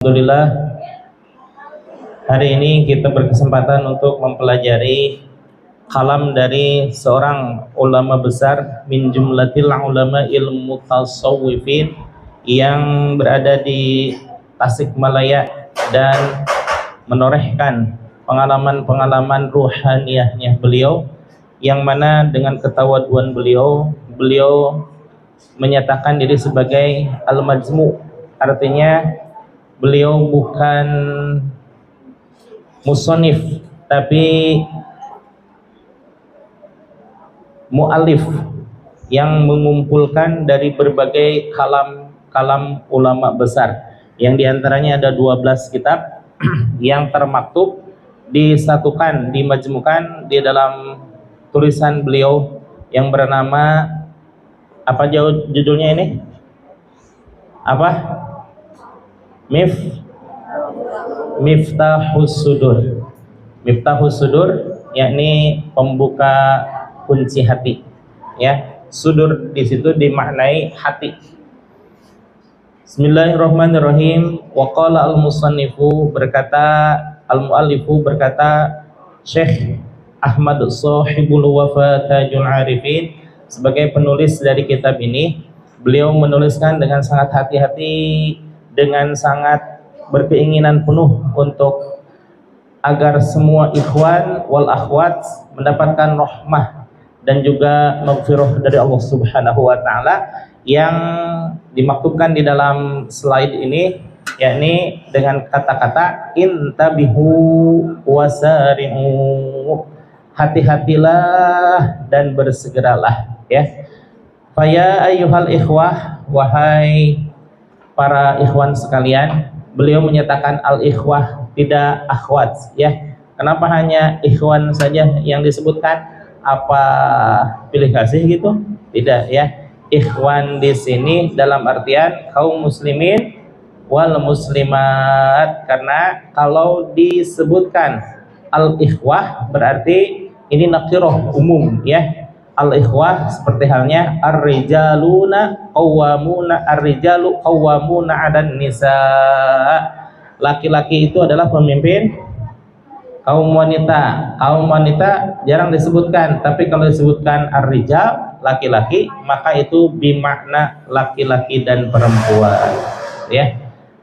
Alhamdulillah, hari ini kita berkesempatan untuk mempelajari kalam dari seorang ulama besar min jumlatil ulama ilmu tasawwufin yang berada di Tasikmalaya dan menorehkan pengalaman-pengalaman ruhaniyahnya beliau, yang mana dengan ketawaduan beliau menyatakan diri sebagai al-majmu', artinya beliau bukan musonif tapi mu'alif yang mengumpulkan dari berbagai kalam ulama besar, yang diantaranya ada 12 kitab yang termaktub, disatukan, dimajmukan di dalam tulisan beliau yang bernama apa judulnya ini? Apa? Miftahus Sudur. Miftahus Sudur yakni pembuka kunci hati. Ya, sudur di situ dimaknai hati. Bismillahirrahmanirrahim. Wa qala al-musannifu, al-muallifu berkata Syekh Ahmad Shahibul Wafa Tajul Arifin, sebagai penulis dari kitab ini, beliau menuliskan dengan sangat hati-hati, dengan sangat berkeinginan penuh untuk agar semua ikhwan wal akhwat mendapatkan rahmah dan juga maghfirah dari Allah Subhanahu wa taala, yang dimaktubkan di dalam slide ini, yakni dengan kata-kata intabihu wasari'u, hati-hatilah dan bersegeralah, ya. Faya ayyuhal ikhwah, wahai para ikhwan sekalian. Beliau menyatakan al-ikhwah, tidak akhwat, ya. Kenapa hanya ikhwan saja yang disebutkan? Apa pilih kasih gitu? Tidak, ya. Ikhwan di sini dalam artian kaum muslimin wal muslimat, karena kalau disebutkan al-ikhwah berarti ini nakirah umum, ya. Al-ikhwah seperti halnya ar-rijalu qawwamuna 'alan nisa. Laki-laki itu adalah pemimpin kaum wanita. Kaum wanita jarang disebutkan, tapi kalau disebutkan ar-rijal, laki-laki, maka itu bermakna laki-laki dan perempuan, ya.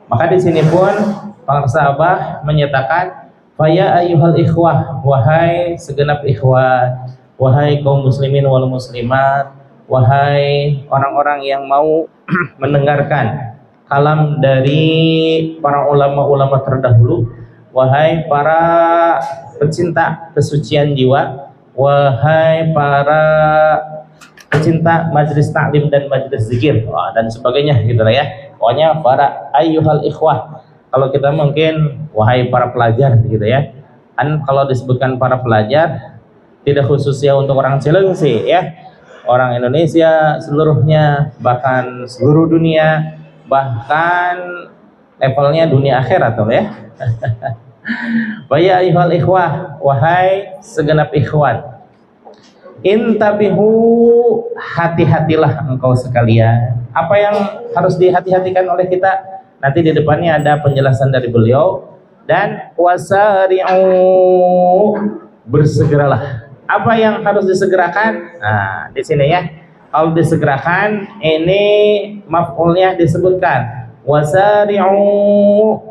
Maka di sini pun para sahabat menyatakan faya ayyuhal ikhwah, wahai segenap ikhwan, wahai kaum muslimin wal muslimat, wahai orang-orang yang mau mendengarkan kalam dari para ulama-ulama terdahulu, wahai para pecinta kesucian jiwa, wahai para pecinta majlis taklim dan majlis zikir, dan sebagainya gitu lah, ya. Pokoknya para ayyuhal ikhwah. Kalau kita mungkin wahai para pelajar gitu, ya. Kan kalau disebutkan para pelajar tidak khusus ya untuk orang Cilengsi, ya. Orang Indonesia seluruhnya, bahkan seluruh dunia, bahkan levelnya dunia akhirat tuh, ya. Wa ya ayyuhal ikhwah, wahai segenap ikhwan, intabihu, hati-hatilah engkau sekalian. Apa yang harus dihati-hatikan oleh kita? Nanti di depannya ada penjelasan dari beliau. Dan wasari'u, bersegeralah. Apa yang harus disegerakan? Nah, di sini, ya. Kalau disegerakan, ini maf'ulnya disebutkan. Wasari'u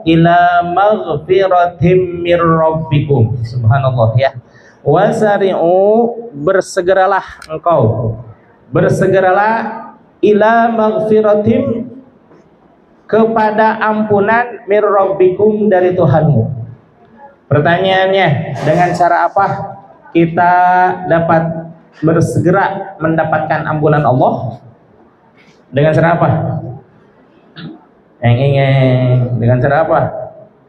ila maghfiratim mir rabbikum. Subhanallah, ya. Wasari'u, bersegeralah engkau. Bersegeralah ila maghfiratim, kepada ampunan mir rabbikum, dari Tuhanmu. Pertanyaannya, dengan cara apa kita dapat bersegera mendapatkan ampunan Allah? Dengan cara apa? Dengan cara apa?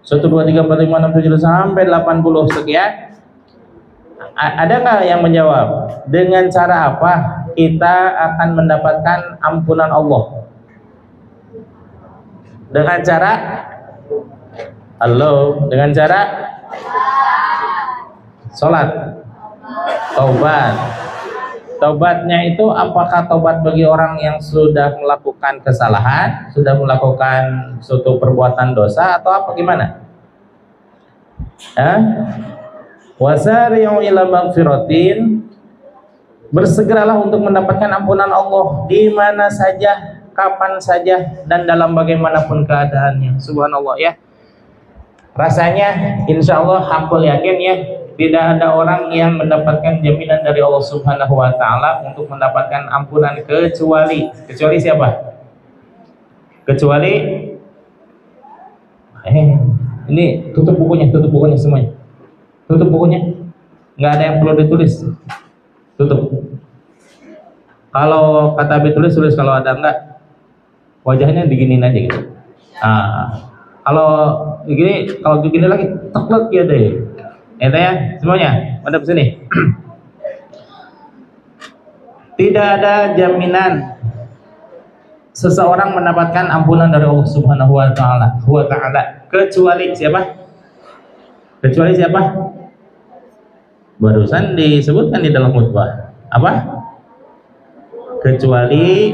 1, 2, 3, 4, 5, 6, 7 sampai 80 sekian. Ada nggak yang menjawab? Dengan cara apa kita akan mendapatkan ampunan Allah? Dengan cara dengan cara sholat, taubat, Tobatnya itu apakah tobat bagi orang yang sudah melakukan kesalahan, sudah melakukan suatu perbuatan dosa, atau apa gimana? Wasari'u ila magfiratin, bersegeralah untuk mendapatkan ampunan Allah di mana saja, kapan saja, dan dalam bagaimanapun keadaannya. Subhanallah ya. Rasanya insya Allah hakul yakin ya, tidak ada orang yang mendapatkan jaminan dari Allah Subhanahu wa Ta'ala untuk mendapatkan ampunan kecuali siapa? Kecuali ini tutup bukunya semuanya. Tutup bukunya. Nggak ada yang perlu ditulis. Tutup. Kalau kata Abi tulis, kalau ada enggak wajahnya diginin aja gitu. Kalau begini lagi teklek ya deh. Ya semuanya, pada sini. Tidak ada jaminan seseorang mendapatkan ampunan dari Allah Subhanahu wa Ta'ala kecuali siapa? Barusan disebutkan di dalam khutbah. Apa? Kecuali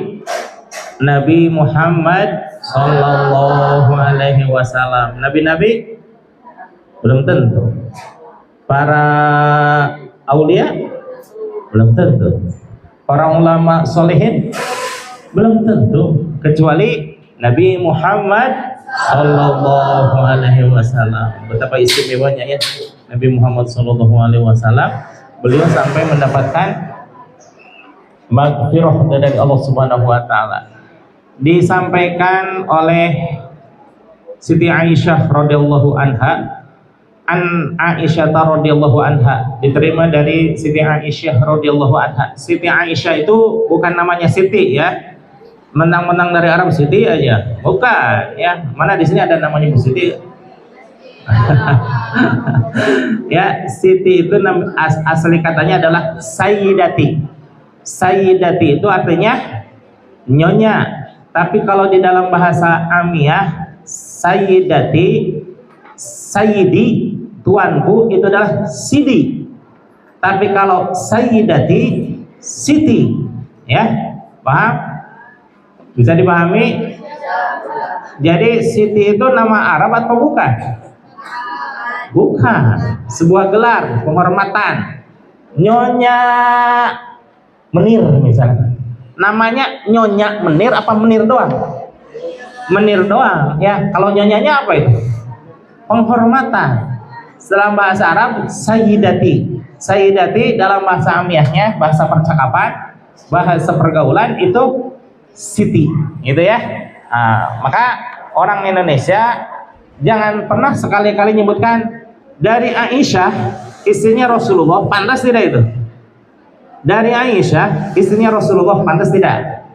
Nabi Muhammad Sallallahu Alaihi Wasallam. Nabi-nabi belum tentu. Para aulia belum tentu. Para ulama solehin belum tentu. Kecuali Nabi Muhammad Sallallahu Alaihi Wasallam. Betapa istimewanya ya Nabi Muhammad Sallallahu Alaihi Wasallam. Beliau sampai mendapatkan maghfirah dari Allah Subhanahu Wa Taala. Disampaikan oleh Siti Aisyah radhiyallahu anha, an Aisyah radhiyallahu anha, diterima dari Siti Aisyah radhiyallahu anha. Siti Aisyah itu bukan namanya Siti ya, menang-menang dari Arab Siti aja, bukan ya. Mana di sini ada namanya Bu Siti? Ya, Siti itu asli katanya adalah Sayyidati. Sayyidati itu artinya nyonya. Tapi kalau di dalam bahasa Amiyah, Sayyidati, Sayyidi, tuanku, itu adalah Sidi. Tapi kalau Sayyidati, Siti, ya, paham? Bisa dipahami? Jadi Siti itu nama Arab atau bukan? Bukan, sebuah gelar penghormatan. Nyonya Menir misalnya. Namanya Nyonya Menir apa Menir doang? Menir doang ya. Kalau nyonyanya apa itu? Penghormatan. Dalam bahasa Arab Sayyidati. Sayyidati dalam bahasa amiyahnya, bahasa percakapan, bahasa pergaulan itu Siti, gitu ya. Maka orang Indonesia jangan pernah sekali-kali nyebutkan dari Aisyah istrinya Rasulullah, pantas tidak itu? Dari Aisyah istrinya Rasulullah, pantas tidak?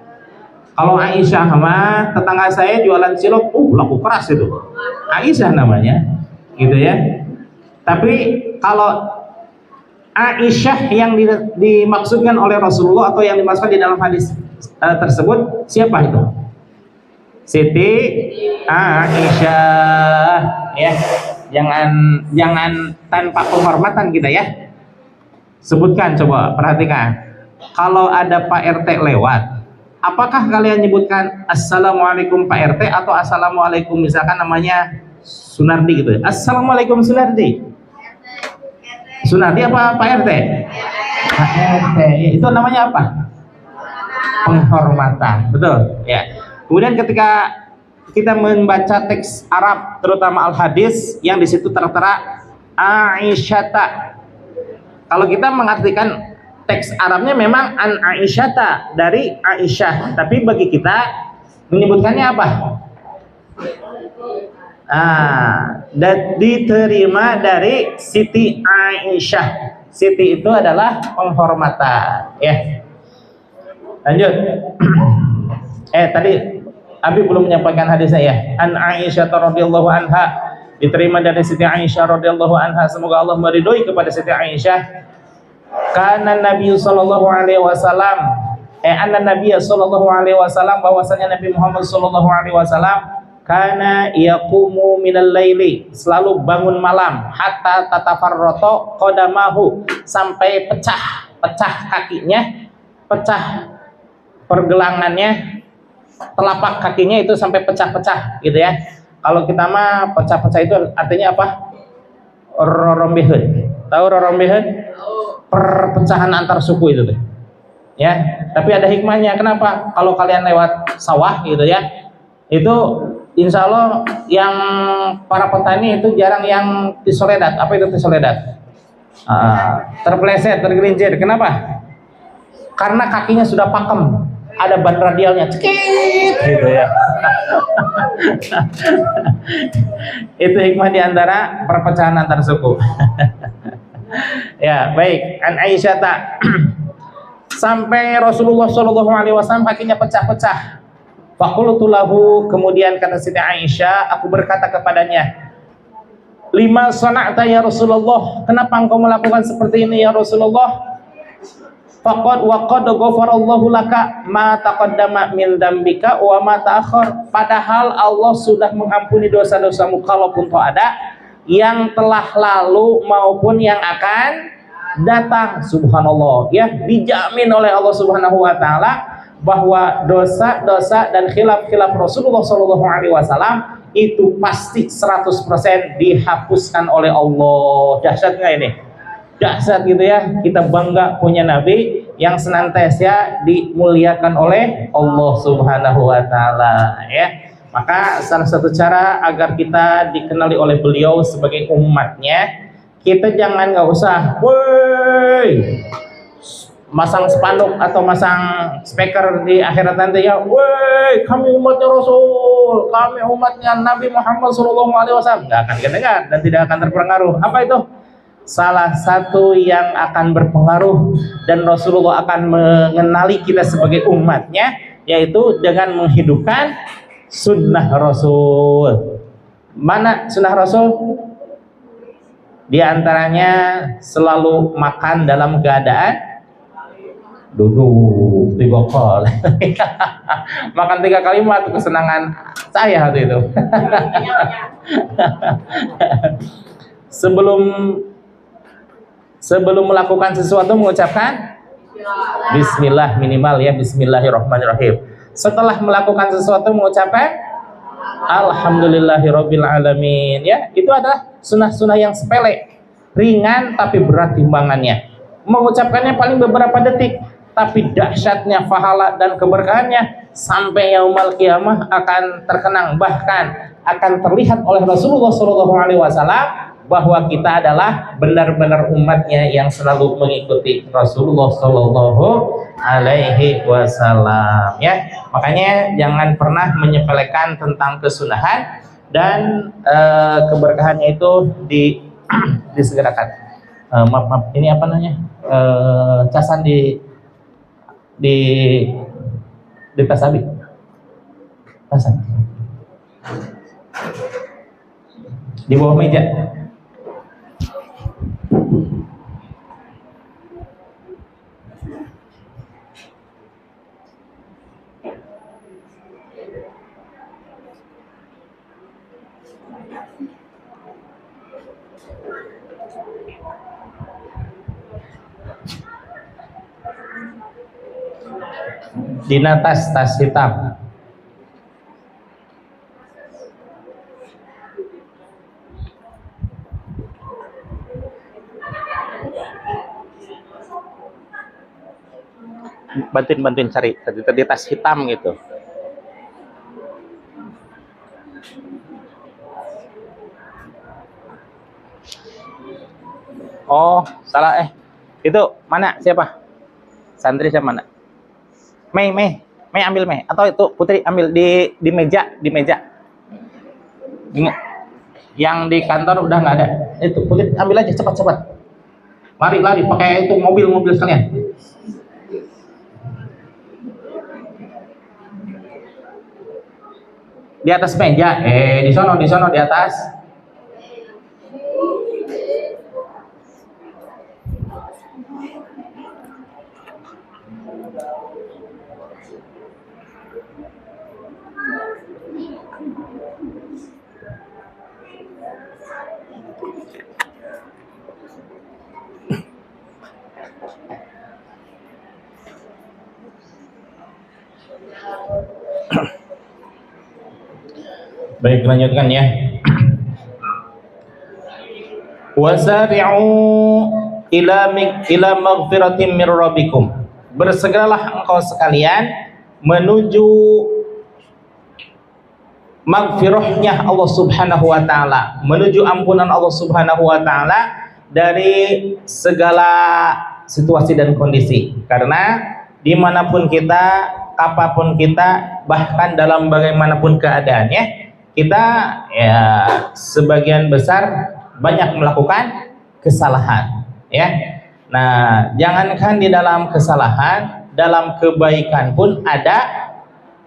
Kalau Aisyah sama tetangga saya jualan cilok, laku keras itu. Aisyah namanya, gitu ya. Tapi kalau Aisyah yang dimaksudkan oleh Rasulullah atau yang dimaksudkan di dalam hadis tersebut, siapa itu? Siti Aisyah, ya. Jangan tanpa penghormatan kita ya. Sebutkan, coba perhatikan. Kalau ada Pak RT lewat, apakah kalian nyebutkan Assalamualaikum Pak RT atau Assalamualaikum misalkan namanya Sunardi gitu ya? Assalamualaikum Sunardi. Sunardi apa Pak RT? Pak RT. Itu namanya apa? Penghormatan. Betul ya. Kemudian ketika kita membaca teks Arab terutama Al-Hadis yang di situ tertera Aisyata. Kalau kita mengartikan teks Arabnya memang an Aisyata, dari Aisyah, tapi bagi kita menyebutkannya apa? Dan diterima dari Siti Aisyah. Siti itu adalah penghormatan ya. Lanjut. Tadi Abi belum menyampaikan hadisnya ya. An Aisyah radhiyallahu anha, diterima dari Siti Aisyah radhiyallahu anha, semoga Allah meridhoi kepada Siti Aisyah. Kana Nabi sallallahu alaihi wasallam, anna Nabi sallallahu alaihi wasallam, bahwasanya Nabi Muhammad sallallahu alaihi wasallam kana yaqumu minal laili, selalu bangun malam, hatta tatafarrata qadamahu, sampai pecah kakinya, pecah pergelangannya, telapak kakinya itu sampai pecah-pecah gitu ya. Kalau kita mah pecah-pecah itu artinya apa? Rorombeheun. Tahu rorombeheun? Perpecahan antar suku itu tuh. Ya, tapi ada hikmahnya. Kenapa? Kalau kalian lewat sawah gitu ya, itu insya Allah yang para petani itu jarang yang tisoledat. Apa itu tisoledat? Terpeleset, tergelincir. Kenapa? Karena kakinya sudah pakem, ada ban radialnya, cekit gitu ya. Itu hikmah diantara perpecahan antar suku. Ya, baik. An Aisyah tak sampai Rasulullah Shallallahu Alaihi Wasallam kakinya pecah-pecah. Faqultu lahu, kemudian kata Siti Aisyah, aku berkata kepadanya, lima sana'ta ya Rasulullah, kenapa engkau melakukan seperti ini ya Rasulullah? Faqad wa qad ghafarallahu laka ma taqaddama min dzambika wa ma ta'akhkhar. Padahal Allah sudah mengampuni dosa-dosamu kalaupun toh ada yang telah lalu maupun yang akan datang. Subhanallah, ya, dijamin oleh Allah Subhanahu wa taala bahwa dosa-dosa dan khilaf-khilaf Rasulullah sallallahu alaihi wasallam itu pasti 100% dihapuskan oleh Allah. Dahsyat nggak ini? Dahsyat gitu ya. Kita bangga punya nabi yang senantiasa dimuliakan oleh Allah Subhanahu wa taala, ya. Maka salah satu cara agar kita dikenali oleh beliau sebagai umatnya, kita jangan nggak usah woi masang spanduk atau masang speaker di akhirat nanti ya, woi kami umatnya Rasul, kami umatnya Nabi Muhammad SAW. Nggak akan kedengar dan tidak akan terpengaruh. Apa itu? Salah satu yang akan berpengaruh dan Rasulullah akan mengenali kita sebagai umatnya, yaitu dengan menghidupkan sunnah Rasul. Mana sunnah Rasul? Di antaranya selalu makan dalam keadaan duduk 3 kali. Makan 3 kalimat kesenangan saya waktu itu. Sebelum melakukan sesuatu mengucapkan bismillah minimal ya, bismillahirrahmanirrahim. Setelah melakukan sesuatu mengucapkan alhamdulillahirabbil alamin, ya. Itu adalah sunnah-sunnah yang sepele, ringan tapi berat timbangannya. Mengucapkannya paling beberapa detik, tapi dahsyatnya pahala dan keberkahannya sampai yaumul qiyamah akan terkenang, bahkan akan terlihat oleh Rasulullah SAW bahwa kita adalah benar-benar umatnya yang selalu mengikuti Rasulullah SAW, ya. Makanya jangan pernah menyepelekan tentang kesunahan dan keberkahannya itu disegerakan. Maaf, ini apa namanya? Casan di tas Abi. Casan di bawah meja. Dina tas hitam. Bantuin cari di tas hitam gitu. Oh, salah. Itu mana? Siapa? Santri siapa mana? Mei ambil Mei, atau itu Putri ambil di meja. Yang di kantor udah nggak ada. Itu Putri ambil aja cepat. Lari pakai itu mobil sekalian. Di atas meja. Di sono di atas. Baik, lanjutkan ya. Wasari'u ila maghfiratin mir rabbikum. Bersegeralah engkau sekalian menuju maghfirahnya Allah Subhanahu wa taala, menuju ampunan Allah Subhanahu wa taala dari segala situasi dan kondisi. Karena dimanapun kita, apapun kita, bahkan dalam bagaimanapun keadaannya, kita ya sebagian besar banyak melakukan kesalahan, ya. Nah, jangankan di dalam kesalahan, dalam kebaikan pun ada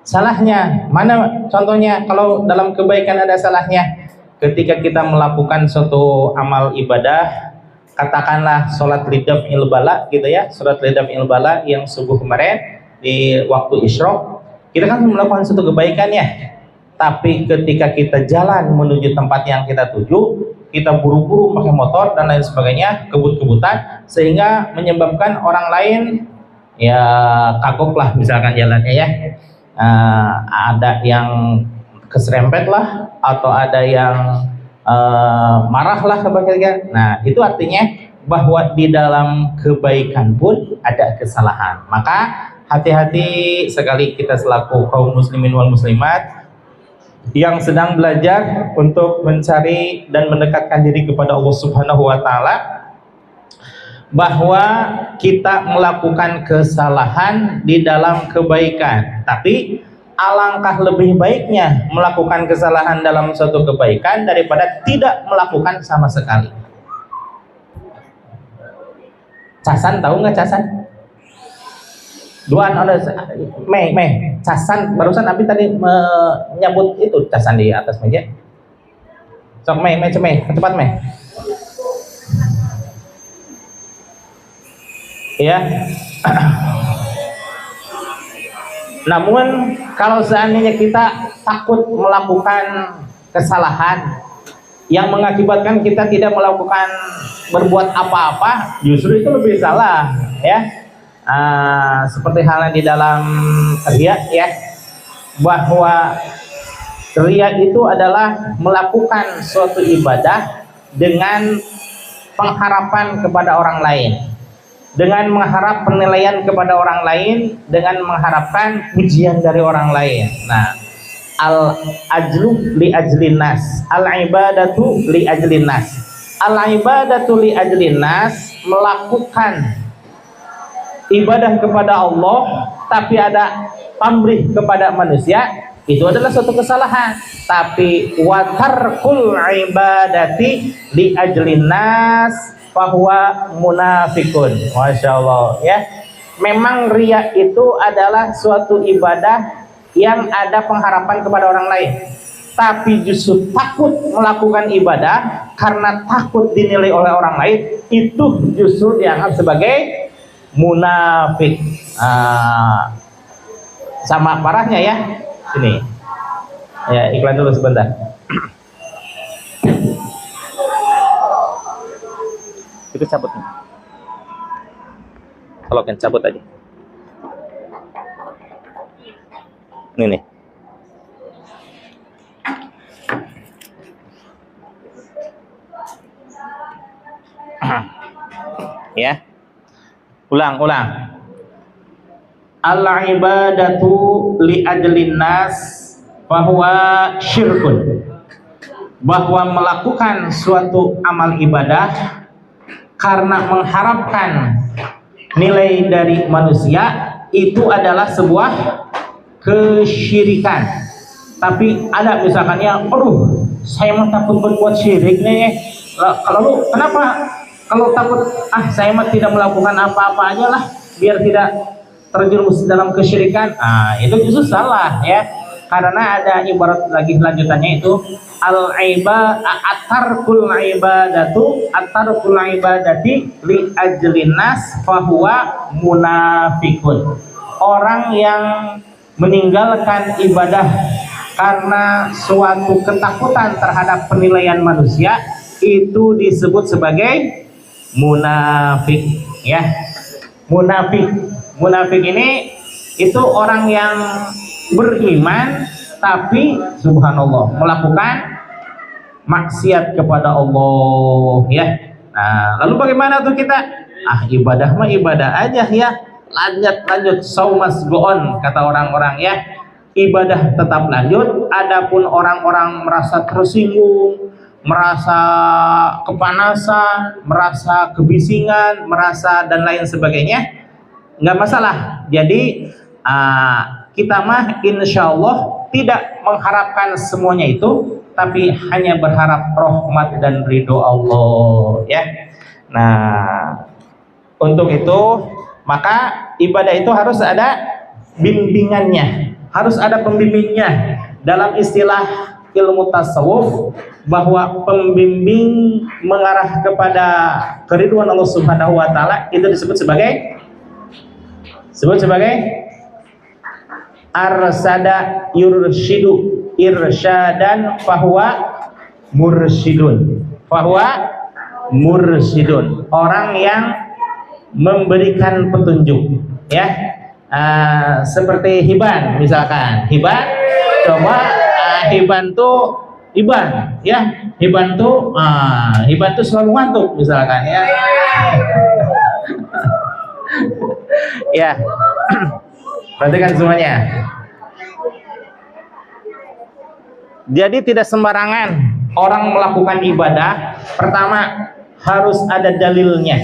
salahnya. Mana contohnya kalau dalam kebaikan ada salahnya? Ketika kita melakukan suatu amal ibadah, katakanlah sholat lidaf'il bala gitu ya, sholat lidaf'il bala yang subuh kemarin di waktu isyraq, kita kan melakukan suatu kebaikan ya. Tapi ketika kita jalan menuju tempat yang kita tuju, kita buru-buru pakai motor dan lain sebagainya, kebut-kebutan, sehingga menyebabkan orang lain ya kagok lah misalkan jalannya ya. Ada yang keserempet lah, atau ada yang marah lah sebagainya. Nah, itu artinya bahwa di dalam kebaikan pun ada kesalahan. Maka hati-hati sekali kita selaku kaum muslimin wal muslimat yang sedang belajar untuk mencari dan mendekatkan diri kepada Allah Subhanahu wa taala, bahwa kita melakukan kesalahan di dalam kebaikan, tapi alangkah lebih baiknya melakukan kesalahan dalam suatu kebaikan daripada tidak melakukan sama sekali. Casan, tahu nggak casan? Duaan ada casan, barusan Abi tadi menyebut itu casan di atas meja. Sok cepat ya. Namun kalau seandainya kita takut melakukan kesalahan yang mengakibatkan kita tidak melakukan berbuat apa-apa, justru itu lebih salah ya. Seperti halnya di dalam riya ya, bahwa riya itu adalah melakukan suatu ibadah dengan pengharapan kepada orang lain, dengan mengharap penilaian kepada orang lain, dengan mengharapkan pujian dari orang lain. Nah, al-ajlu li ajlin nas, al-ibadatu li ajlin nas. Al-ibadatu li ajlin nas, melakukan ibadah kepada Allah tapi ada pamrih kepada manusia, itu adalah suatu kesalahan. Tapi wa tarkul ibadati li ajlin nas fahuwa munafikun. Masya Allah ya. Memang riya itu adalah suatu ibadah yang ada pengharapan kepada orang lain, tapi justru takut melakukan ibadah karena takut dinilai oleh orang lain, itu justru dianggap sebagai munafik. Sama parahnya ya. Sini ya, iklan dulu sebentar. Itu cabut nih, kalau kan cabut aja ini nih. Ya, ulang. Al-ibadatu li ajlin nas bahwa syirkun, bahwa melakukan suatu amal ibadah karena mengharapkan nilai dari manusia, itu adalah sebuah kesyirikan. Tapi ada misalkan yang, aduh saya mah takut berbuat syirik nih. Kalau lu kenapa? Kalau takut, saya mah tidak melakukan apa-apa aja lah biar tidak terjerumus dalam kesyirikan. Itu justru salah ya. Karena ada ibarat lagi lanjutannya, itu at-tarkul ibadati li ajlin nas fahuwa munafikun. Orang yang meninggalkan ibadah karena suatu ketakutan terhadap penilaian manusia, itu disebut sebagai munafik ya. Munafik ini itu orang yang beriman tapi subhanallah melakukan maksiat kepada Allah ya. Nah, lalu bagaimana tuh kita? Ibadah mah ibadah aja ya. Lanjut show must go on kata orang-orang ya. Ibadah tetap lanjut. Adapun orang-orang merasa tersinggung, merasa kepanasan, merasa kebisingan, merasa dan lain sebagainya, nggak masalah. Jadi kita mah insya Allah tidak mengharapkan semuanya itu, tapi hanya berharap rahmat dan ridho Allah ya. Nah, untuk itu maka ibadah itu harus ada bimbingannya, harus ada pembimbingnya. Dalam istilah ilmu tasawuf, bahwa pembimbing mengarah kepada keridhaan Allah Subhanahu wa taala itu disebut sebagai arsada yurshidu irsyadan fahuwa mursyidun. Orang yang memberikan petunjuk ya. Seperti Hiban misalkan. Hiban tuh ya. Hiban tuh selalu ngantuk misalkan ya. Ya. Perhatikan semuanya. Jadi tidak sembarangan orang melakukan ibadah. Pertama, harus ada dalilnya.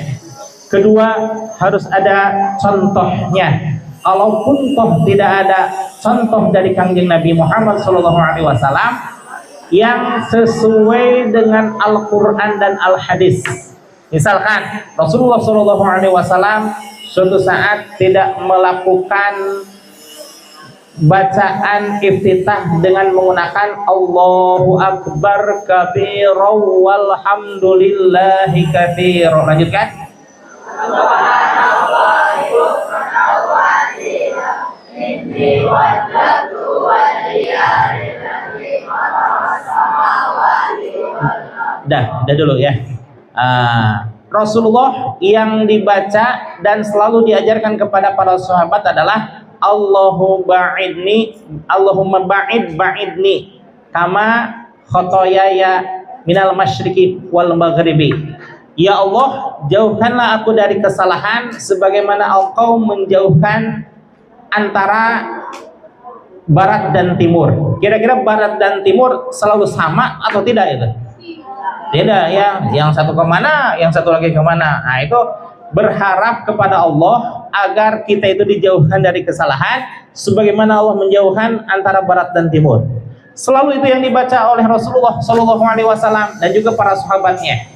Kedua, harus ada contohnya. Kalaupun toh tidak ada contoh dari Kangjeng Nabi Muhammad SAW yang sesuai dengan Al-Quran dan Al-Hadis. Misalkan Rasulullah SAW suatu saat tidak melakukan bacaan iftitah dengan menggunakan Allahu Akbar kabira walhamdulillahi kabira. Lanjutkan. Dah dulu ya. Rasulullah yang dibaca dan selalu diajarkan kepada para sahabat adalah Allahumma ba'idni kama khotoyaya minal masyriqi wal maghribi. Ya Allah, jauhkanlah aku dari kesalahan sebagaimana Engkau menjauhkan antara barat dan timur. Kira-kira barat dan timur selalu sama atau tidak itu? Tidak ya, yang satu kemana, yang satu lagi kemana. Nah itu berharap kepada Allah agar kita itu dijauhkan dari kesalahan sebagaimana Allah menjauhkan antara barat dan timur. Selalu itu yang dibaca oleh Rasulullah SAW dan juga para sahabatnya.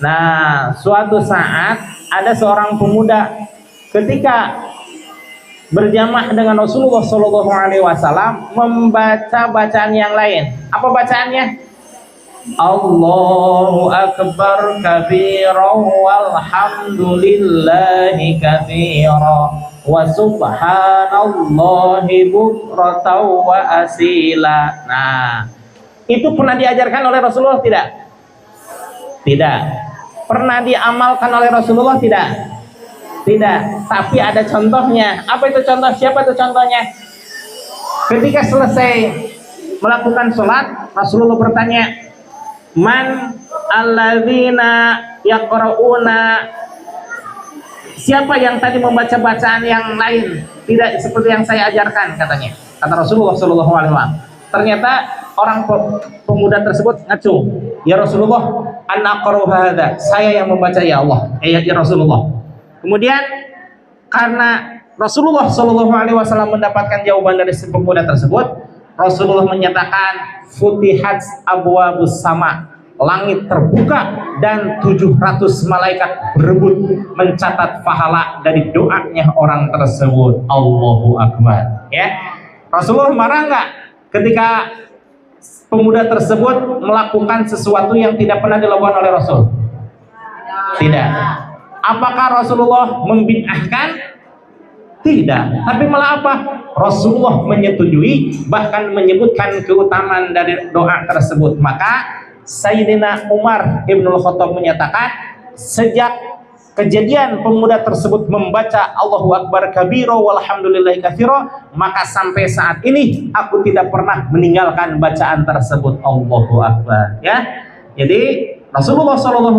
Nah, suatu saat ada seorang pemuda ketika berjamaah dengan Rasulullah SAW membaca bacaan yang lain. Apa bacaannya? Allahu Akbar kabira walhamdulillahi kabira wa subhanallahi bukratan wa asila. Nah, itu pernah diajarkan oleh Rasulullah tidak? Tidak. Pernah diamalkan oleh Rasulullah tidak? Tidak. Tapi ada contohnya. Apa itu contoh? Siapa itu contohnya? Ketika selesai melakukan sholat, Rasulullah bertanya, man alladzina yaqra'una, siapa yang tadi membaca bacaan yang lain tidak seperti yang saya ajarkan, katanya, kata Rasulullah SAW. Ternyata orang pemuda tersebut ngacung, ya Rasulullah, ana aqra'u hadza, saya yang membaca ya Allah, ya Rasulullah. Kemudian karena Rasulullah SAW mendapatkan jawaban dari si pemuda tersebut, Rasulullah menyatakan futihat abwabus sama, langit terbuka dan 700 malaikat berebut mencatat pahala dari doanya orang tersebut. Allahu Akbar ya. Rasulullah marah nggak ketika pemuda tersebut melakukan sesuatu yang tidak pernah dilakukan oleh Rasul? Tidak. Apakah Rasulullah membid'ahkan? Tidak, tapi malah apa? Rasulullah menyetujui, bahkan menyebutkan keutamaan dari doa tersebut. Maka Sayyidina Umar Ibnul Khattab menyatakan, sejak kejadian pemuda tersebut membaca Allahu Akbar kabiro walhamdulillahi katsiro, maka sampai saat ini aku tidak pernah meninggalkan bacaan tersebut, Allahu Akbar. Ya, jadi Rasulullah SAW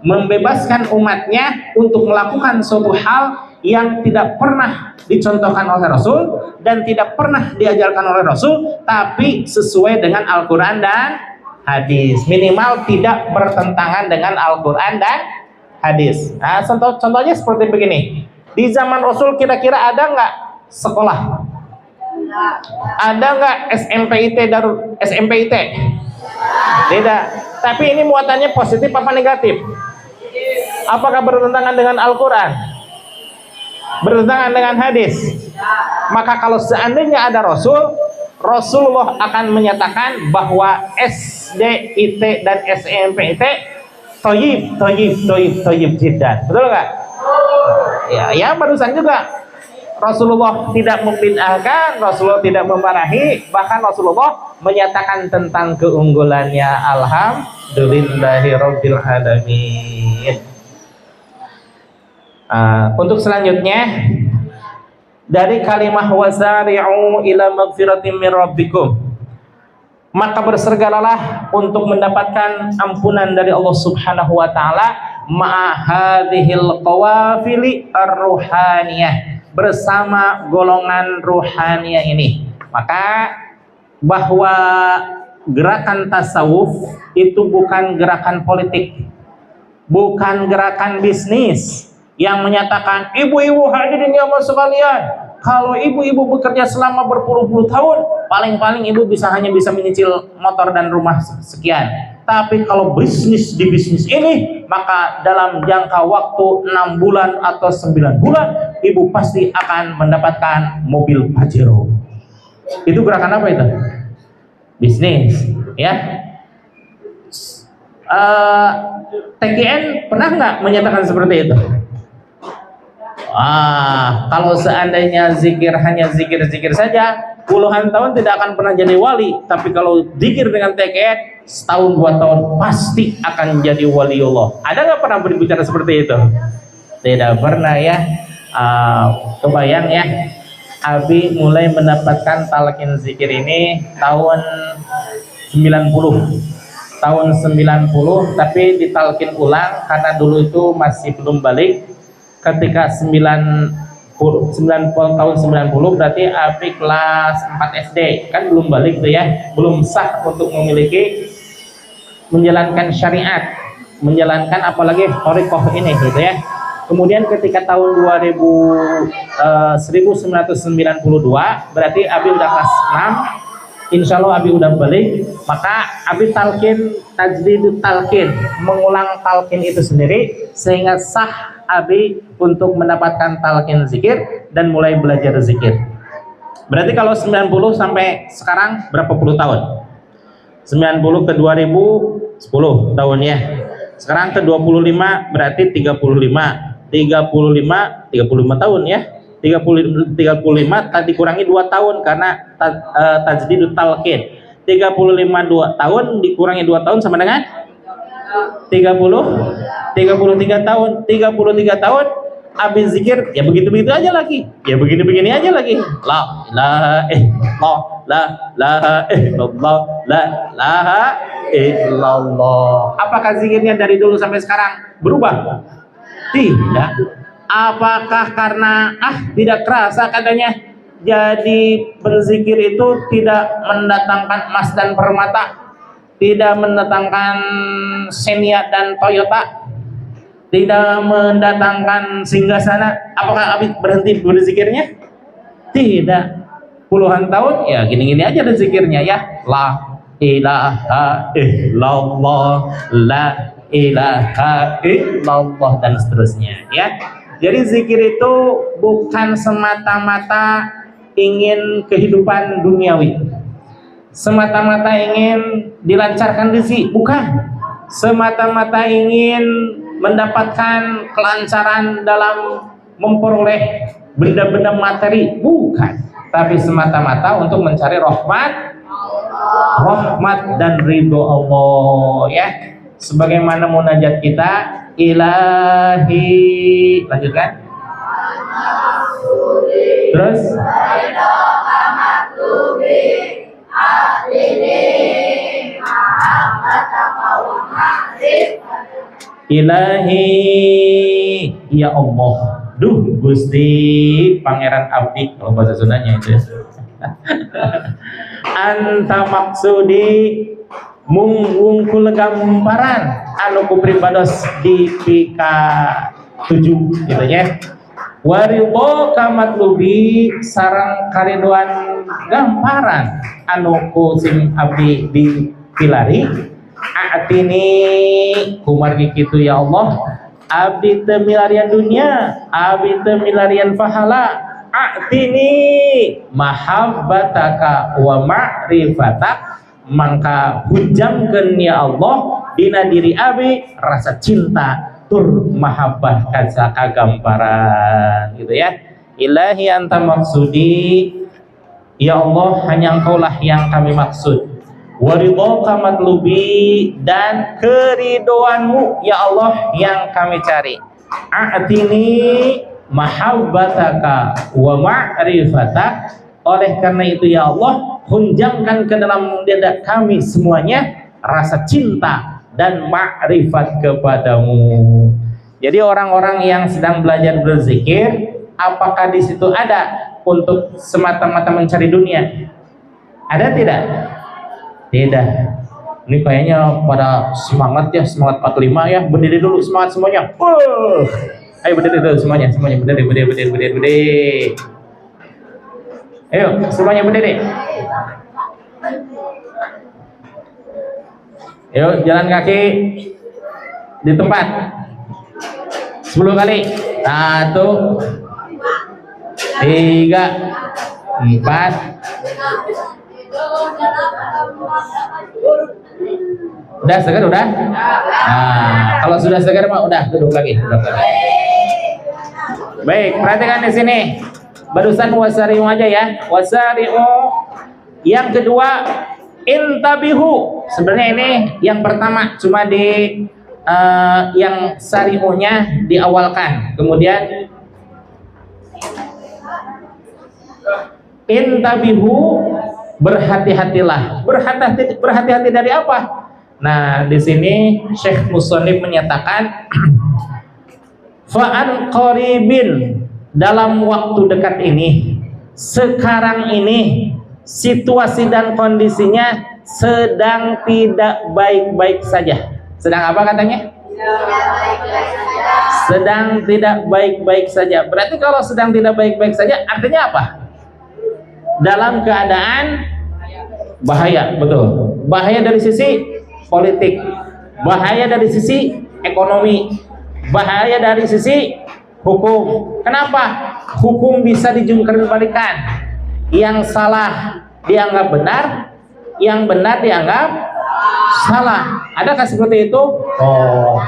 membebaskan umatnya untuk melakukan suatu hal yang tidak pernah dicontohkan oleh Rasul dan tidak pernah diajarkan oleh Rasul, tapi sesuai dengan Al-Quran dan hadis, minimal tidak bertentangan dengan Al-Quran dan hadis. Nah, contohnya seperti begini. Di zaman Rasul kira-kira ada nggak sekolah? Ada nggak SMPIT? Tidak. Tapi ini muatannya positif apa negatif? Apakah bertentangan dengan Al-Quran? Bertentangan dengan hadis? Maka kalau seandainya ada Rasulullah akan menyatakan bahwa SDIT dan SMPIT toyib jiddan. Betul nggak? Ya barusan juga Rasulullah tidak membid'ahkan, Rasulullah tidak memarahi, bahkan Rasulullah menyatakan tentang keunggulannya. Alhamdulillahirabbil alamin. Untuk selanjutnya dari kalimah wasari'u ila magfiratin min rabbikum, maka bersegeralah untuk mendapatkan ampunan dari Allah Subhanahu wa taala ma'ahadhil qawafili ar-ruhaniyah, bersama golongan ruhaniyah ini. Maka bahwa gerakan tasawuf itu bukan gerakan politik, bukan gerakan bisnis yang menyatakan ibu-ibu hadirin yang sekalian, kalau ibu-ibu bekerja selama berpuluh-puluh tahun, paling-paling ibu hanya bisa menyicil motor dan rumah sekian. Tapi kalau bisnis di bisnis ini, maka dalam jangka waktu 6 bulan atau 9 bulan, ibu pasti akan mendapatkan mobil Pajero. Itu gerakan apa itu? Bisnis, ya. TKN pernah nggak menyatakan seperti itu? Kalau seandainya zikir hanya zikir-zikir saja, puluhan tahun tidak akan pernah jadi wali. Tapi kalau zikir dengan TKN, setahun 2 tahun pasti akan jadi waliullah. Ada nggak pernah berbicara seperti itu? Tidak pernah, ya. Kebayang ya, Abi mulai mendapatkan talqin zikir ini tahun 90, tapi ditalqin ulang karena dulu itu masih belum balik. Ketika tahun 90 berarti Abi kelas 4 SD, kan belum balik tuh ya, belum sah untuk memiliki menjalankan syariat, menjalankan apalagi thariqah ini gitu ya. Kemudian ketika tahun 1992 berarti Abi udah kelas 6, insya Allah Abi udah balik, maka Abi talqin tajdidut talqin, mengulang talqin itu sendiri sehingga sah Abi untuk mendapatkan talqin zikir dan mulai belajar zikir. Berarti kalau 90 sampai sekarang berapa puluh tahun? 90 ke 2010 tahun ya. Sekarang ke 25 berarti 35 tahun ya. 35 tadi kurangi 2 tahun karena tajdidut talqin. 35 2 tahun dikurangi 2 tahun sama dengan 33 tahun. 33 tahun Abi zikir ya begitu-begitu aja lagi, ya begini-begini aja lagi. La ilaha illallah, la ilaha illallah, la ilaha illallah. Apakah zikirnya dari dulu sampai sekarang berubah? Tidak. Apakah karena tidak kerasa katanya jadi berzikir itu tidak mendatangkan emas dan permata, tidak mendatangkan Xenia dan Toyota, tidak mendatangkan singgasana, apakah Abi berhenti berzikirnya? Tidak. Puluhan tahun ya gini-gini aja berzikirnya ya. La ilaha illallah, la ilaha illallah dan seterusnya ya. Jadi zikir itu bukan semata-mata ingin kehidupan duniawi, semata-mata ingin dilancarkan rezeki, bukan. Semata-mata ingin mendapatkan kelancaran dalam memperoleh benda-benda materi, bukan. Tapi semata-mata untuk mencari rahmat dan ridho Allah ya. Sebagaimana munajat kita, ilahi. Lanjutkan. Terus ilahi, ya Allah. Duh Gusti Pangeran Abdi, kalau bahasa Sundanya itu. Anta maksudi mungkul gambaran anu ku pribados di pika 7 gitu ya. Waridho kamatlubi sareng kariduan gambaran anu ku sim abdi dipilari. Atini kumargi kitu ya Allah, abdi teu milarian dunia, abdi teu milarian pahala. Atini mahabbataka wa ma'rifatak, mangka hujamkeun ya Allah dina diri abi rasa cinta tur mahabbah ka gambaran gitu ya. Ilahi anta maksudi, ya Allah hanya engkaulah yang kami maksud. Waridhoka matlubi, dan keridoanmu ya Allah yang kami cari. A'tini mahabbataka wa ma'rifatak, oleh karena itu ya Allah hunjamkan ke dalam dada kami semuanya rasa cinta dan ma'rifat kepadamu. Jadi orang-orang yang sedang belajar berzikir, apakah di situ ada untuk semata-mata mencari dunia? Ada tidak? Tidak. Ini kayaknya pada semangat ya, semangat 45 ya. Berdiri dulu semangat semuanya. Ayo berdiri dulu semuanya berdiri. Ayo semuanya berdiri. Ayo jalan kaki di tempat 10 kali. 1 3 4. Udah segar udah? Nah, kalau sudah segar mah udah duduk lagi. Baik, perhatikan di sini. Barusan wasari'u aja ya. Wasari'u. Yang kedua, intabihu. Sebenarnya ini yang pertama cuma di yang sari'unya diawalkan. Kemudian intabihu, berhati-hatilah. Berhati-hati dari apa? Nah, di sini Syekh Musonib menyatakan fa'an qaribin, dalam waktu dekat ini, sekarang ini situasi dan kondisinya sedang tidak baik-baik saja. Sedang apa katanya? Sedang tidak baik-baik saja. Berarti kalau sedang tidak baik-baik saja artinya apa? Dalam keadaan bahaya, betul. Bahaya dari sisi politik, bahaya dari sisi ekonomi, bahaya dari sisi hukum. Kenapa? Hukum bisa dijungkir-balikan. Yang salah dianggap benar, yang benar dianggap salah. Adakah seperti itu? Oh,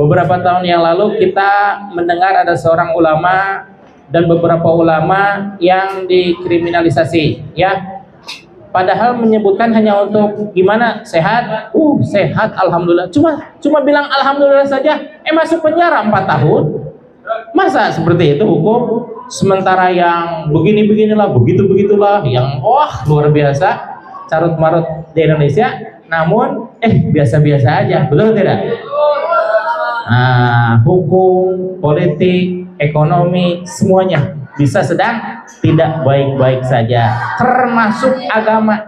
beberapa tahun yang lalu kita mendengar ada seorang ulama dan beberapa ulama yang dikriminalisasi, ya. Padahal menyebutkan hanya untuk gimana sehat, sehat, alhamdulillah. Cuma bilang alhamdulillah saja, masuk penjara 4 tahun. Masa seperti itu hukum? Sementara yang begini-beginilah, begitu-begitulah, yang luar biasa, carut marut di Indonesia, namun biasa-biasa aja, betul tidak? Nah, hukum, politik, ekonomi, semuanya bisa sedang tidak baik-baik saja, termasuk agama.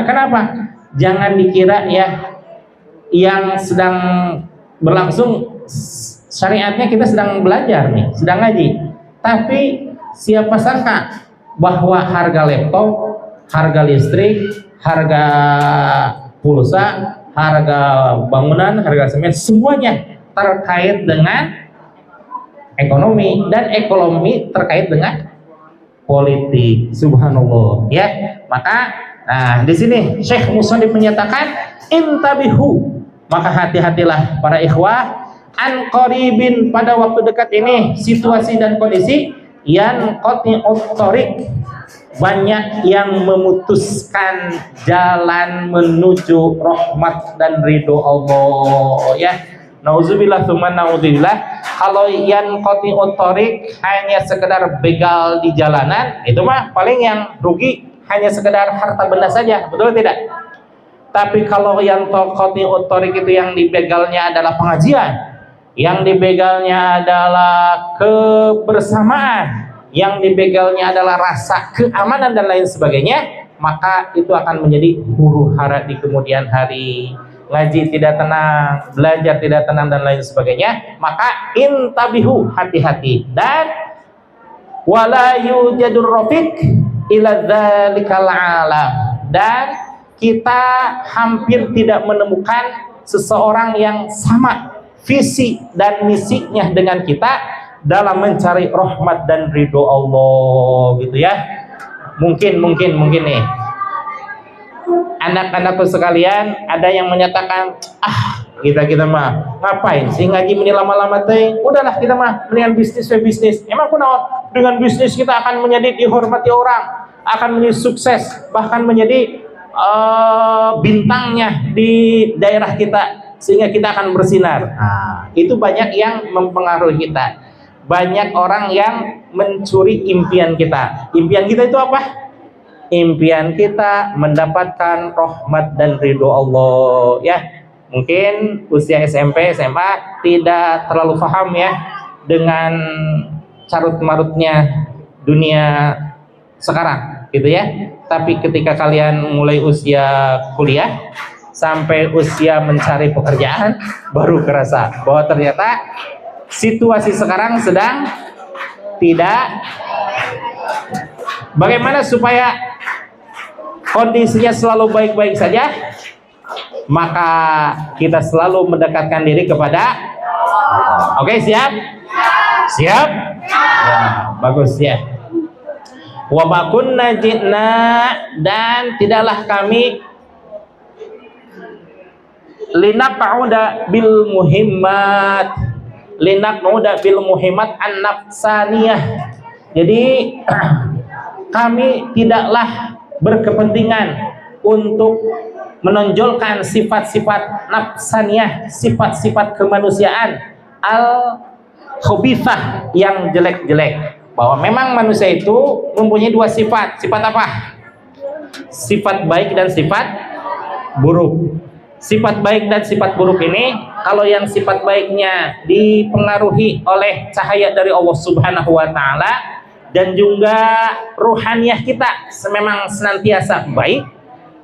Kenapa? Jangan dikira ya yang sedang berlangsung syariatnya kita sedang belajar nih, sedang ngaji, tapi siapa sangka bahwa harga laptop, harga listrik, harga pulsa, harga bangunan, harga semen, semuanya terkait dengan ekonomi, dan ekonomi terkait dengan politik. Subhanallah, ya. Maka di sini Syekh Musonib menyatakan intabihu, maka hati-hatilah para ikhwah, an qaribin, pada waktu dekat ini situasi dan kondisi yang qati'ut thoriq, banyak yang memutuskan jalan menuju rahmat dan ridho Allah ya. Nauzubillah tsumma naudzubillah. Kalau yang qati'ut thoriq hanya sekedar begal di jalanan, itu mah paling yang rugi hanya sekedar harta benda saja, betul tidak? Tapi kalau yang qati'ut thoriq itu yang dibegalnya adalah pengajian, yang dibegalnya adalah kebersamaan, yang dibegalnya adalah rasa keamanan dan lain sebagainya, maka itu akan menjadi huru-hara di kemudian hari. Ngaji tidak tenang, belajar tidak tenang dan lain sebagainya, maka intabihu, hati-hati. Dan wala yujadur rafiq ila dzalikal alam, dan kita hampir tidak menemukan seseorang yang sama visi dan misinya dengan kita dalam mencari rahmat dan ridho Allah gitu ya. Mungkin nih anak-anakku sekalian, ada yang menyatakan, kita mah ngapain sih ngaji ini lama-lama teh, udahlah kita mah mendingan bisnis. Emang kunaon dengan bisnis kita akan menjadi dihormati orang, akan menjadi sukses, bahkan menjadi bintangnya di daerah kita, sehingga kita akan bersinar. Itu banyak yang mempengaruhi kita. Banyak orang yang mencuri impian kita. Impian kita itu apa? Impian kita mendapatkan rahmat dan ridho Allah ya. Mungkin usia SMP, SMA tidak terlalu paham ya dengan carut-marutnya dunia sekarang gitu ya. Tapi ketika kalian mulai usia kuliah sampai usia mencari pekerjaan, baru kerasa bahwa ternyata situasi sekarang sedang tidak. Bagaimana supaya kondisinya selalu baik-baik saja? Maka kita selalu mendekatkan diri kepada Allah. Oke, siap? Siap? Ya, bagus ya. Wa ma kunna ji'na, dan tidaklah kami linaq'uda bil muhimmat an-nafsaniyah. Jadi kami tidaklah berkepentingan untuk menonjolkan sifat-sifat nafsaniyah, sifat-sifat kemanusiaan al-khabithah yang jelek-jelek. Bahwa memang manusia itu mempunyai dua sifat. Sifat apa? Sifat baik dan sifat buruk. Sifat baik dan sifat buruk ini, kalau yang sifat baiknya dipengaruhi oleh cahaya dari Allah Subhanahu wa taala, dan juga ruhaniyah kita memang senantiasa baik.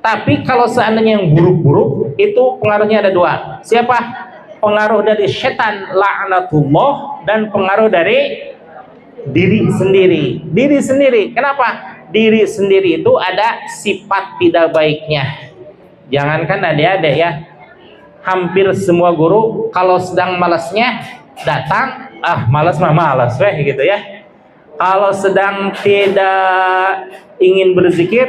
Tapi kalau seandainya yang buruk-buruk, itu pengaruhnya ada dua. Siapa? Pengaruh dari setan laknatullah, dan pengaruh dari diri sendiri. Diri sendiri. Kenapa? Diri sendiri itu ada sifat tidak baiknya. Jangankan adik-adik ya, hampir semua guru kalau sedang malasnya datang, malas mah malas gitu ya. Kalau sedang tidak ingin berzikir,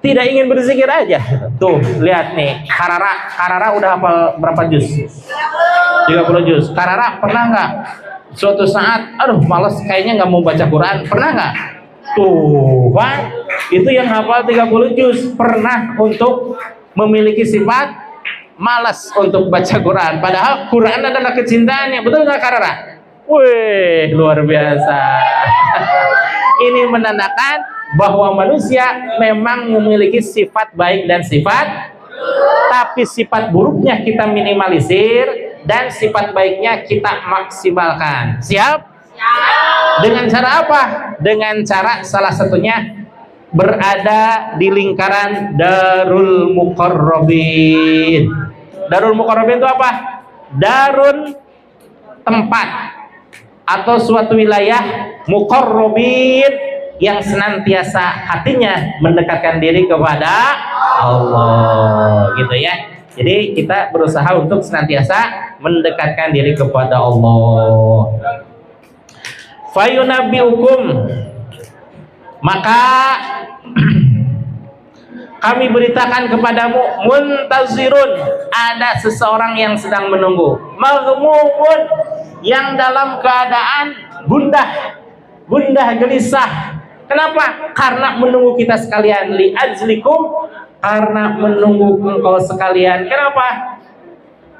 tidak ingin berzikir aja. Tuh, lihat nih, Karara udah hafal berapa juz? 30 juz. Karara pernah nggak suatu saat, malas kayaknya nggak mau baca Quran? Pernah nggak? Tuh, Pak, itu yang hafal 30 juz pernah untuk memiliki sifat malas untuk baca Quran. Padahal Quran adalah kecintaannya. Betul nggak, Karara? Wih, luar biasa. Ini menandakan bahwa manusia memang memiliki sifat baik dan sifat, tapi sifat buruknya kita minimalisir dan sifat baiknya kita maksimalkan. Siap? Dengan cara apa? Dengan cara salah satunya berada di lingkaran Darul Muqarrabin. Darul Muqarrabin itu apa? Darun, tempat atau suatu wilayah, muqarrabin, yang senantiasa hatinya mendekatkan diri kepada Allah gitu ya. Jadi kita berusaha untuk senantiasa mendekatkan diri kepada Allah. Fayunabbiukum, maka kami beritakan kepadamu, muntazirun, ada seseorang yang sedang menunggu, maghmumun, yang dalam keadaan gundah gelisah, Kenapa? Karena menunggu kita sekalian, li ajlikum, karena menunggu engkau sekalian. Kenapa?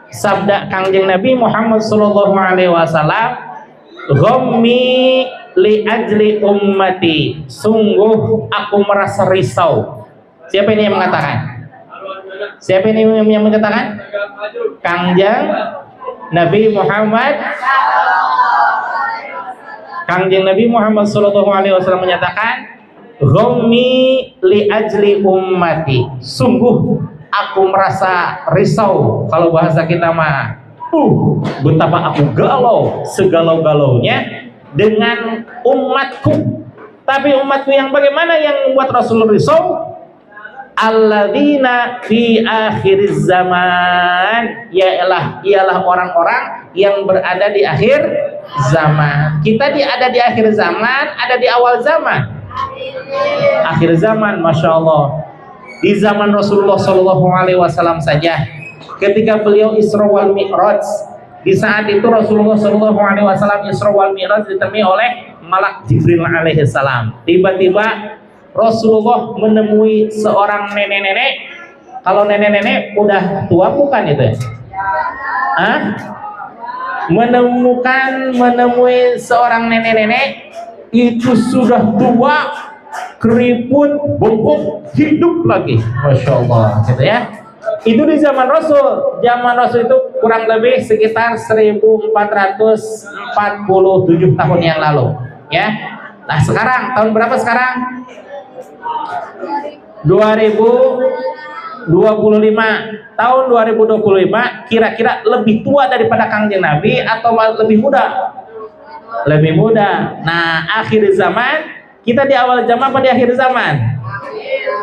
Sabda Kangjeng Nabi Muhammad sallallahu alaihi wasallam, "Ghammi li ajli ummati." Sungguh aku merasa risau. Siapa ini yang mengatakan? Siapa ini yang mengatakan? Kangjeng Nabi Muhammad. Kangjeng Nabi Muhammad sallallahu alaihi wasallam menyatakan, "Ghammi li ajli ummati." Sungguh aku merasa risau, kalau bahasa kita mah, betapa aku galau, segalau-galaunya dengan umatku. Tapi umatku yang bagaimana yang membuat Rasul risau? Alladzina fi akhir zaman, ialah orang-orang yang berada di akhir zaman. Kita ada di akhir zaman, ada di awal zaman. Akhir zaman, masya Allah. Di zaman Rasulullah Shallallahu Alaihi Wasallam saja, ketika beliau Isra wal Mi'raj, di saat itu Rasulullah Shallallahu Alaihi Wasallam Isra wal Mi'raj ditemui oleh Malak Jibril alaihi salam. Tiba-tiba Rasulullah menemui seorang nenek-nenek. Kalau nenek-nenek udah tua bukan itu ya? Menemui seorang nenek-nenek itu sudah tua, keriput, bongkok, hidup lagi, masya Allah, gitu ya. Itu di zaman Rasul. Zaman Rasul itu kurang lebih sekitar 1447 tahun yang lalu, ya. Nah sekarang tahun berapa sekarang? 2025. Tahun 2025 kira-kira lebih tua daripada Kangjeng Nabi atau lebih muda? Lebih muda. Nah akhir zaman, kita di awal zaman apa di akhir zaman?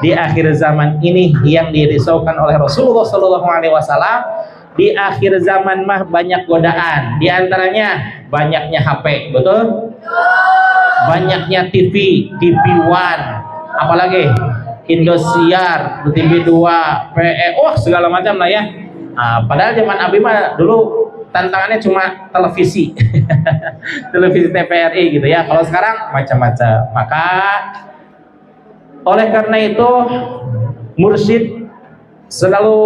Di akhir zaman ini yang dirisaukan oleh Rasulullah Shallallahu Alaihi Wasallam. Di akhir zaman mah banyak godaan. Di antaranya banyaknya HP, betul? Banyaknya TV, TV One, apalagi Indosiar, TV 2, PE, segala macam lah ya. Nah, padahal zaman Abi mah dulu tantangannya cuma televisi, televisi TVRI gitu ya. Kalau sekarang macam-macam. Maka oleh karena itu mursyid selalu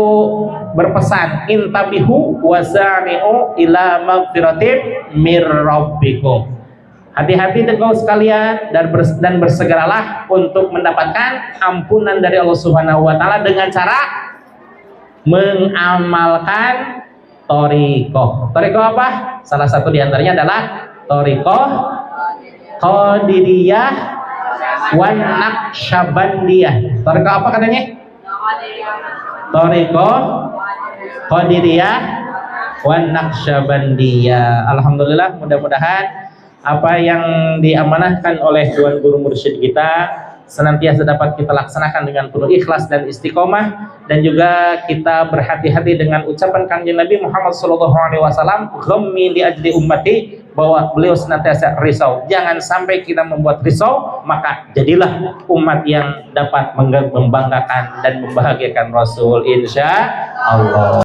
berpesan, intabihu wasari'u ila magfiratin mir rabbikum. Hati-hati engkau sekalian dan bersegeralah untuk mendapatkan ampunan dari Allah Subhanahu wa taala dengan cara mengamalkan thariqah. Thariqah apa? Salah satu diantaranya adalah thariqah Qadiriyah wan Naqsyabandiyah. Thariqah apa katanya? Thariqah Qadiriyah wan Naqsyabandiyah. Alhamdulillah, mudah-mudahan apa yang diamanahkan oleh Tuan Guru Mursyid kita senantiasa dapat kita laksanakan dengan penuh ikhlas dan istiqomah, dan juga kita berhati-hati dengan ucapan Kanjeng Nabi Muhammad SAW, ghammi li ajli ummati, bahwa beliau senantiasa risau. Jangan sampai kita membuat risau, maka jadilah umat yang dapat membanggakan dan membahagiakan Rasul, insya Allah.